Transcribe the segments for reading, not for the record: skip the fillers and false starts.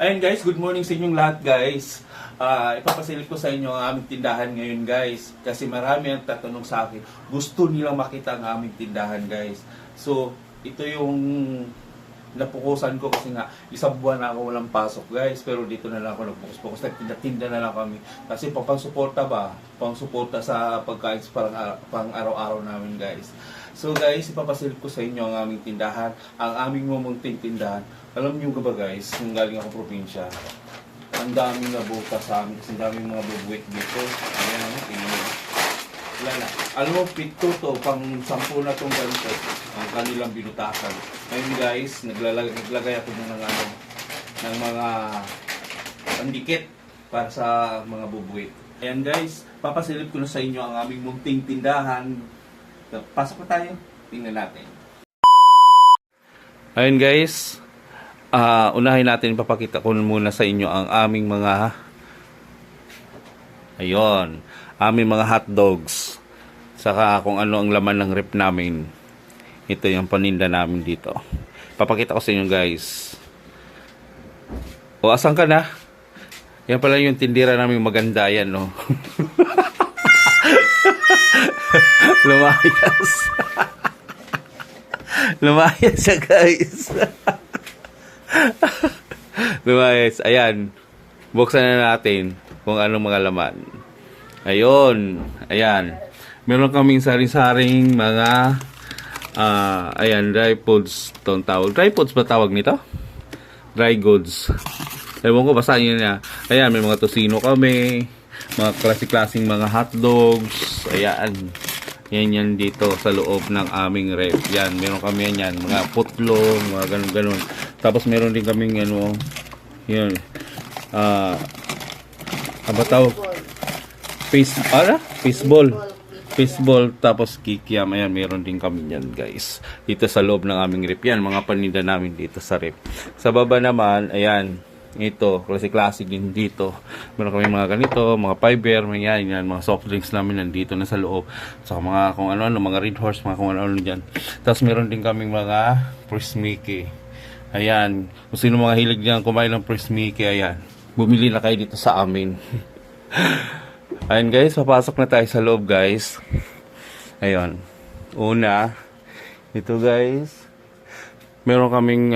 Ayun guys, good morning sa inyong lahat guys. Ipapasilip ko sa inyo ang aming tindahan ngayon guys. Kasi marami ang tatanong sa akin. Gusto nilang makita ang aming tindahan guys. So, ito yung napukusan ko kasi nga isang buwan na ako walang pasok guys. Pero dito na lang ako nagpukus-pukus. Nagtinda na lang kami. Kasi pang-suporta ba? Pang-suporta sa pagkain pang araw-araw namin guys. So guys, ipapasilip ko sa inyo ang aming tindahan. Ang aming mumunting tindahan. Alam niyo ba guys, nung galing ako probinsya, ang daming nabuka sa amin kasi ang daming mga bubuwit dito. Ayan, tingnan mo. Wala na. Alam mo, pito to, pang 10 na tong ganito, ang kanilang binutakan. Ngayon guys, naglalagay ako ng mga pandikit para sa mga bubuwit. Ayan guys, papasilip ko na sa inyo ang aming munting tindahan. Pasok na tayo, tingnan natin. Ayun guys, unahin natin, papakita ko muna sa inyo ang aming mga aming mga hotdogs, saka kung ano ang laman ng rep namin. Ito yung paninda namin dito, papakita ko sa inyo guys. O, asan ka na? Yan pala yung tindira namin, maganda yan, no? Lumayas. Lumayas siya guys. Lumayas. Ayan, buksan na natin kung anong mga laman. Ayun. Ayan, meron kaming sari-saring mga ayan, dry foods. Itong tawag, dry foods ba tawag nito? Dry goods, ewan ko, basta yun na. Ayan, may mga tosino kami, mga klase-klaseng mga hotdogs. Ayan, yan dito sa loob ng aming ref. Yan, meron kami yan, mga putlong, mga ganun-ganun. Tapos meron din kaming ano, yun, abataw, fishball, tapos kikiam. Ayan, meron din kami yan guys, dito sa loob ng aming ref. Yan, mga paninda namin dito sa ref. Sa baba naman, ayan, ito, klase-klase din dito. Meron kami mga ganito, mga fiber, yan, mga soft drinks namin nandito na sa loob. So, mga kung ano-ano, mga Red Horse, mga kung ano-ano dyan. Tapos meron din kaming mga Fresh Mickey. Ayan, kung sino mga hilig dyan kumain ng Fresh Mickey, ayan, bumili na kayo dito sa amin. Ayan guys, papasok na tayo sa loob guys. Ayun, una, ito guys, meron kaming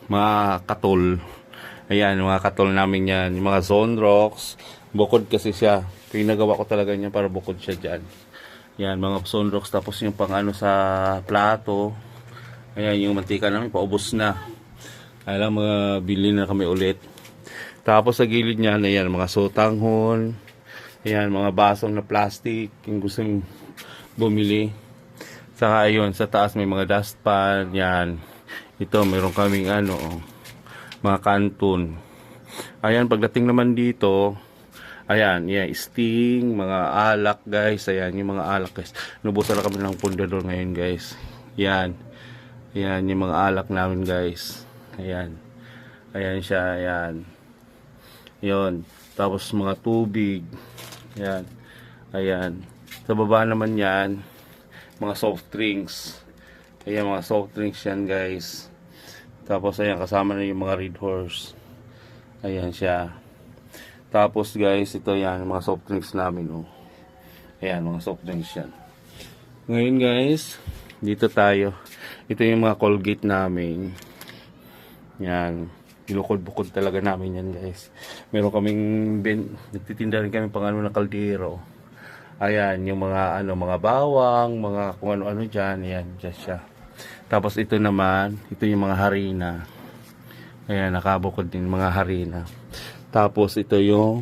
mga katol. Ayan, mga katol namin yan, yung mga Zone Rocks. Bukod kasi siya, pinagawa ko talaga niya para bukod siya dyan. Yan, mga Zone Rocks. Tapos yung pang sa plato. Ayan, yung mantika namin paubos na. Alam, mga bili na kami ulit. Tapos sa gilid niya, ayan, mga sotanghon. Ayan, mga basong na plastic, yung gusto mong bumili. Saka ayun, sa taas may mga dustpan. Yan, ito, meron kaming mga kanton. Ayan, pagdating naman dito, ayan, sting, mga alak guys. Ayan, yung mga alak guys, nubusan na kami ng pundador ngayon guys. Yan, yung mga alak namin guys. Ayan siya, ayan. Yun, tapos mga tubig. Ayan, sa baba naman yan, mga soft drinks. Ayan, mga soft drinks yan guys. Tapos ayan, kasama na yung mga Red Horse. Ayan siya. Tapos guys, ito yan, mga soft drinks namin. Ayan, mga soft drinks yan. Ngayon guys, dito tayo. Ito yung mga Colgate namin. Yan, binukod-bukod talaga namin yan guys. Meron kaming nagtitinda rin kami pang na kaldero. Ayan, yung mga mga bawang, mga kung ano-ano dyan. Ayan, dyan siya. Tapos ito naman, ito yung mga harina. Ayan, nakabukod din mga harina. Tapos ito yung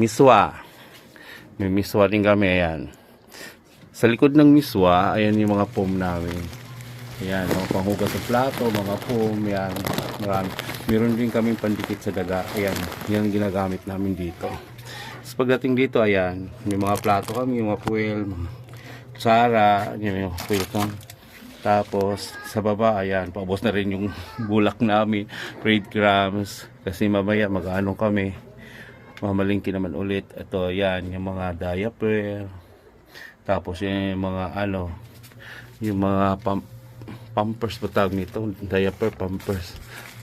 miswa. May miswa din kami, ayan. Sa likod ng miswa, ayan yung mga foam namin. Ayan, mga panghugas sa plato, mga foam, yan. Marami. Meron din kaming pandikit sa daga. Ayan, yan ginagamit namin dito. Tapos pagdating dito, ayan, may mga plato kami, mga puwel, mga kutsara, yung puwel kang. Tapos sa baba, ayan, paubos na rin yung bulak namin, breadcrumbs, kasi mamaya mag-ano kami, mamalingki naman ulit. Ito, ayan, yung mga diaper. Tapos yung mga yung mga pampers ba tawag nito, diaper, pampers.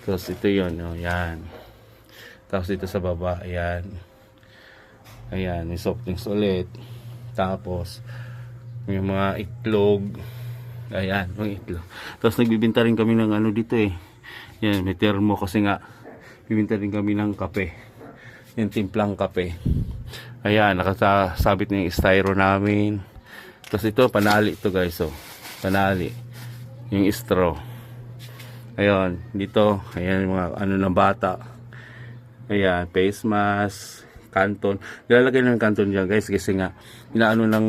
Tapos ito yun, oh, yan. Tapos dito sa baba, ayan. Ayan, may soft drinks ulit. Tapos, may mga itlog. Ayan, mga itlog. Tapos nagbibinta rin kami ng ano dito eh. Yan, may termo kasi nga. Bibinta rin kami ng kape. Yung timplang kape. Ayan, nakasabit na yung styro namin. Tapos ito, panali ito guys. Oh. Panali. Yung straw. Ayun, dito. Ayan, yung mga ano ng bata. Ayan, face mask. Kanton. Nilalagay ng kanton dyan guys kasi nga inaano ng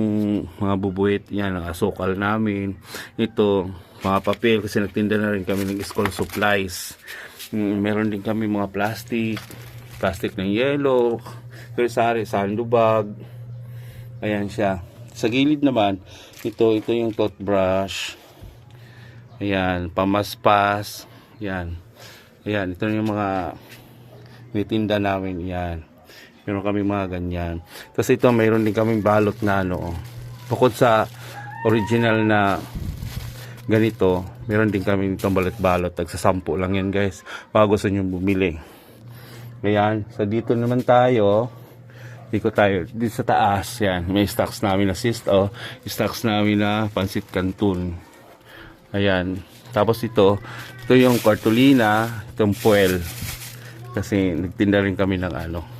mga bubuhit yan, ang asukal namin. Ito, mga papel kasi nagtinda na rin kami ng school supplies. Meron din kami mga plastic ng yellow, sari sandubag. Ayan siya. Sa gilid naman, ito yung toothbrush. Ayan, pamaspas. Ayan. Ayan, ito yung mga nitinda namin. Ayan. Meron kami mga ganyan. Tapos ito, mayroon din kaming balot na ano. Bukod sa original na ganito, meron din kami itong balot-balot. Tagsasampu lang yan guys. Baka gusto nyo bumili. Ayan. So dito naman tayo. Dito tayo. Dito sa taas. Yan. May stocks namin na stocks namin na pansit canton. Ayan. Tapos ito yung cartolina. Itong puel. Kasi nagtinda rin kami ng ano.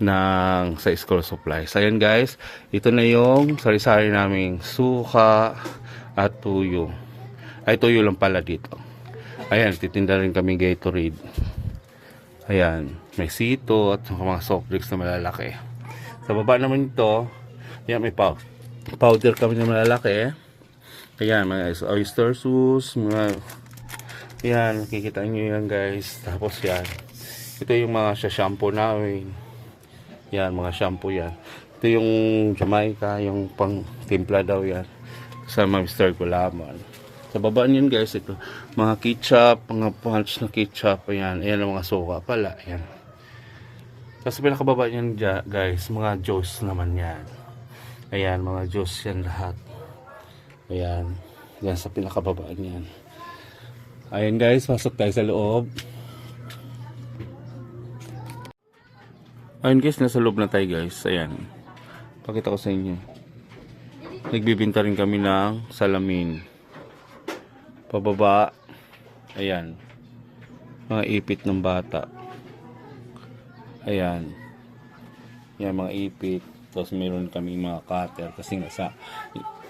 Sa school supplies. Ayan guys, ito na yung sari-sari naming suka at tuyo. Ay, tuyo lang pala dito. Ayan, titinda rin kami Gatorade. Ayan, may sito at mga soft drinks na malalaki. Sa baba naman ito, ayan, may powder kami na malalaki. Ayan, mga oyster sauce, mga ayan, kikita nyo yan guys. Tapos yan, ito yung mga shampoo namin. Yan, mga shampoo yan. Ito yung Jamaica, yung pang timpla daw yan. Sa Mr. Gulaman. Sa baba niyan guys, ito. Mga ketchup, mga punch na ketchup. Ayan, ayan ang mga suka pala. Ayan. Tapos sa pinakababa niyan guys, mga juice naman yan. Ayan, mga juice yan lahat. Ayan. Yan sa pinakababa niyan. Ayan guys, pasok tayo sa loob. Ayun guys, nasa loob na tayo guys. Ayan. Pakita ko sa inyo. Nagbibinta rin kami ng salamin. Pababa. Ayan. Mga ipit ng bata. Ayan. Ayan, mga ipit. Tapos meron kami mga cutter. Kasi nga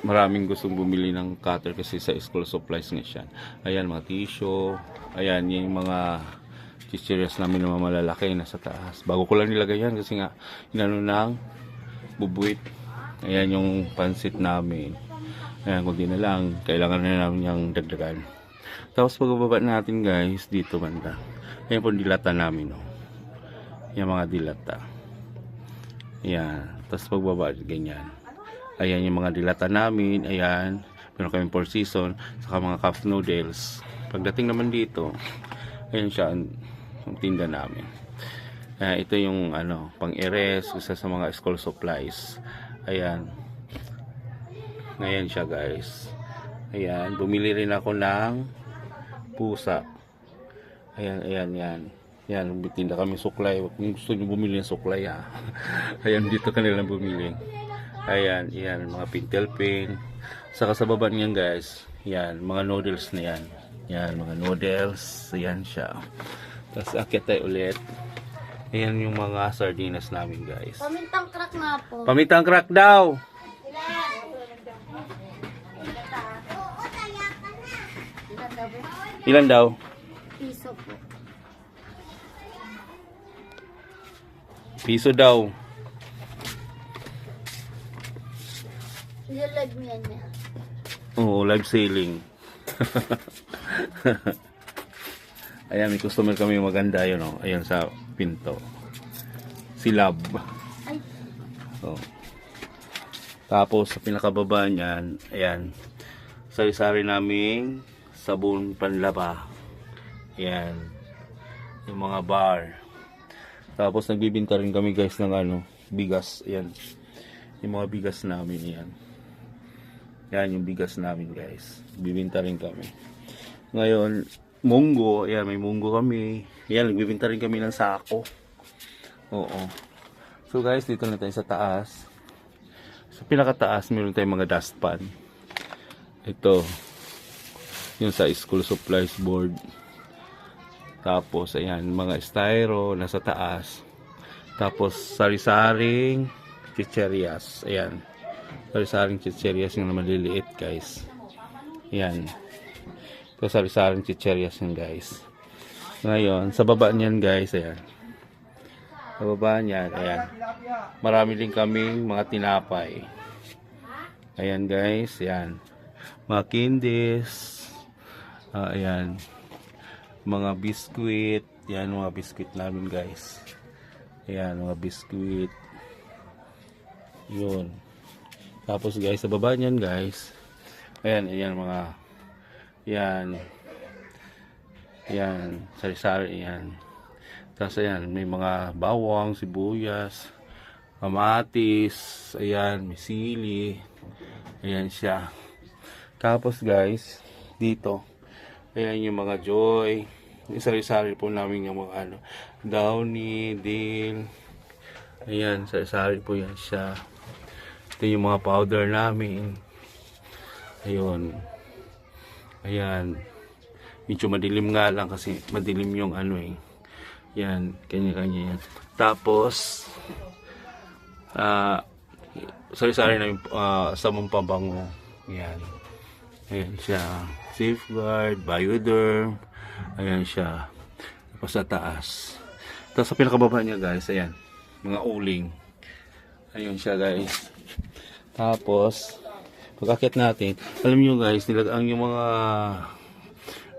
maraming gustong bumili ng cutter kasi sa school supplies nga siya. Ayan, mga tissue. Ayan, yung mga chichirias namin na malalaki nasa taas. Bago ko lang nilagay yan kasi nga inano ng bubuit. Ayan yung pansit namin. Ayan, kung di na lang, kailangan na namin yung dagdagan. Tapos pagbaba natin guys, dito banda. Ayan po dilata namin. Oh. Yung mga dilata. Ayan. Tapos pagbaba, ganyan. Ayan yung mga dilata namin. Ayan. Meron kami 4 season. Saka mga cup noodles. Pagdating naman dito, ayan siya ang tinda namin. Ito yung ano, pang-ires, isa sa mga school supplies. Ayan. Ngayon siya guys. Ayan, bumili rin ako ng pusa. Ayan, yan. Yan, tinda kami suklay. Kung gusto nyo bumili ng suklay Ayan, dito kanilang bumili. Ayan, mga pintel pin. Saka sa baba niyan guys, yan, mga noodles na yan. Yan, mga noodles. Ayan siya. Tapos akit tayo ulit. Ayan yung mga sardinas namin guys. Pamintang crack nga po. Pamintang crack daw! Ilan daw? Piso po. Piso daw. Nilalag mo yan niya. Oo, live selling. Ayan, may customer kami maganda yun, oh. Ayan sa pinto. Si Lab. Ay. Oh. Tapos sa pinakababa niyan, ayan. Sari-sari naming sabon panlaba. Ayan. Yung mga bar. Tapos nagbibinta rin kami guys ng ano, bigas. Ayan. Yung mga bigas namin yan. Yan yung bigas namin guys. Bibinta rin kami. Ngayon, munggo. Ayan, may munggo kami. Ayan, nagbibinta rin kami ng sako. Oo. So guys, dito na tayo sa taas. Sa pinakataas, meron tayong mga dustpan. Ito. Yung sa school supplies board. Tapos, ayan, mga styro nasa taas. Tapos, sari-saring chicherias. Ayan. Sari-saring chicherias yung maliliit, guys. Ayan. Ito, sari-saring chicherias yun, guys. Ngayon, sa baba niyan, guys, ayan. Sa baba niyan, ayan. Marami din kaming mga tinapay. Ayan, guys. Ayan. Mga candies. Ayan. Mga biskuit. Yan, mga biskuit namin, guys. Ayan, mga biskuit. Yun. Tapos, guys, sa baba niyan, guys. Ayan, ayan, mga yan. Yan. Sari-sari, yan. Tapos, ayan, may mga bawang, sibuyas, kamatis. Ayan, may sili. Ayan siya. Tapos, guys, dito. Ayan yung mga joy. Sari-sari po namin yung mga ano. Downy, dill. Ayan, sari-sari po yan siya. Ito yung mga powder namin. Ayun. Ayan. Medyo madilim nga lang kasi madilim yung ano eh. Yan, kanya-kanya yan. Tapos, sari-sari namin samong pabango. Yan. Ayan siya. Safeguard, Bioderm. Ayan siya. Tapos sa taas. Tapos sa pinakababa niya, guys, ayan. Mga uling. Ayun siya, guys. Tapos, pag-akit natin, alam niyo, guys, nilagaan yung mga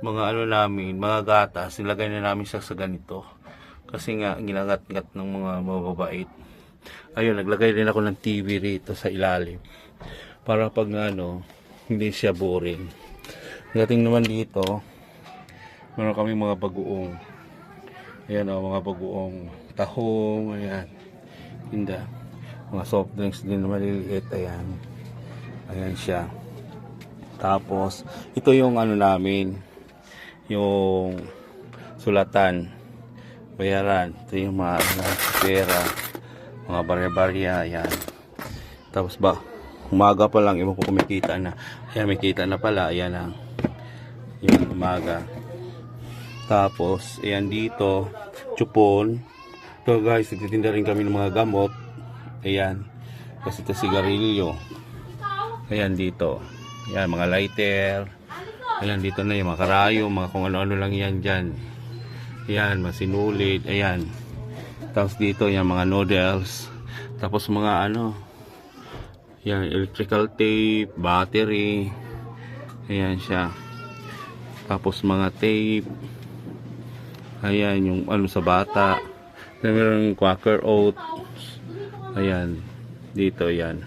ano namin, mga gatas, nilagay na namin siya sa ganito. Kasi nga, ginagat-gat ng mga mababait. Ayun, naglagay rin ako ng TV rito sa ilalim. Para pag ano, hindi siya boring. Dating naman dito, meron kami mga bagoong. Ayan o, mga bagoong tahong, ayan. Tinda. Mga soft drinks din na maliliit, ayan. Ayan siya. Tapos, ito yung ano namin, yung sulatan, bayaran. Ito yung mga pera, mga barya-barya, ayan. Tapos ba, umaga pa lang, iba po kumikita na. Ayan, may kita na pala, ayan lang. Yung umaga. Tapos, ayan dito, chupon. Ito guys, nagtitinda rin kami ng mga gamot. Ayan. Kasi ito sigarilyo. Ayan dito. Ayan, mga lighter. Ayan, dito na yung mga karayo, mga kung ano-ano lang yan dyan. Ayan, masinulid. Ayan. Tapos dito, yan mga noodles. Tapos mga ano, yan, electrical tape, battery. Ayan siya. Tapos mga tape. Ayan yung ano sa bata. Meron quaker oat. Ayan. Dito yan.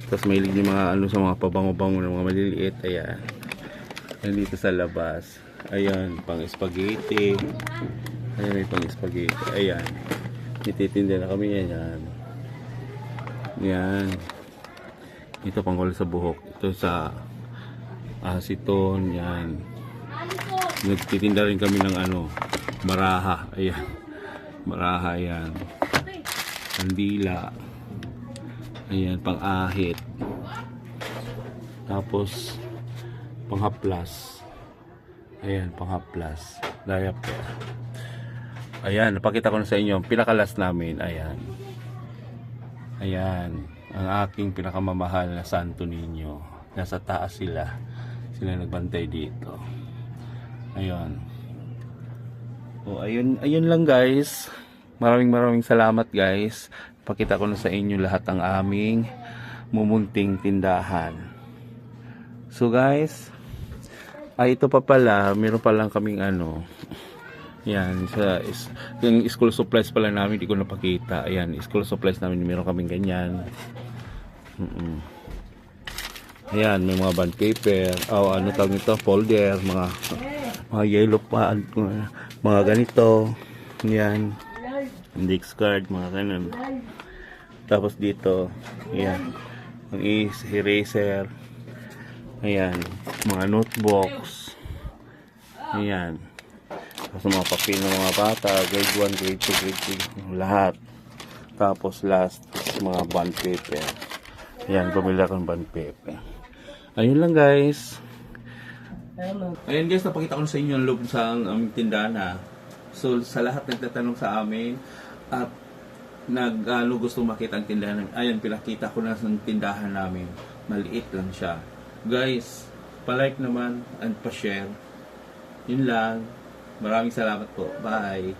Tapos may yung mga ano sa mga pabango-bango ng mga maliliit. Ayan. Ayan dito sa labas. Ayan. Pang spaghetti. Ayan may pang spaghetti. Ayan. Ititinda na kami yan. Ayan. Ayan. Ito pangkol sa buhok. Ito sa asiton. Yan. Nagtitinda rin kami ng ano, maraha. Ayan. Maraha yan. Kandila. Ayan, pang-ahit. Tapos, pang-haplas. Ayan, pang-haplas. Diaper. Ayan, napakita ko na sa inyo. Pinakalas namin. Ayan. Ayan. Ang aking pinakamamahal na Santo Niño. Nasa taas sila. Sila nagbantay dito. Ayun. O, ayun lang guys. Maraming salamat guys. Pakita ko na sa inyo lahat ang aming mumunting tindahan. So guys, ito pa pala, meron pa lang kaming ano. Yan, yung school supplies pala namin, hindi ko napakita. Ayan, school supplies namin, meron kaming ganyan. Ayan, may mga bond paper. Ano tawag nito? Folder, mga yellow pad, mga ganito. Ayan. Index card, mga ganun. Tapos dito, ayan. Ang eraser. Ayan, mga notebooks. Ayan. Tapos mga papel ng mga bata, grade 1, grade 2, grade 3, lahat. Tapos last, mga bond paper. Ayan, bumili ako ng bond paper. Ayun lang guys. Ayun guys, napakita ko na sa inyo ang loob sa aming tindahan ha. So sa lahat nagtatanong sa amin at gusto makita ang tindahan namin. Ayan, pinakita ko na sa tindahan namin. Maliit lang siya. Guys, palike naman and pa-share. Yun lang. Maraming salamat po. Bye.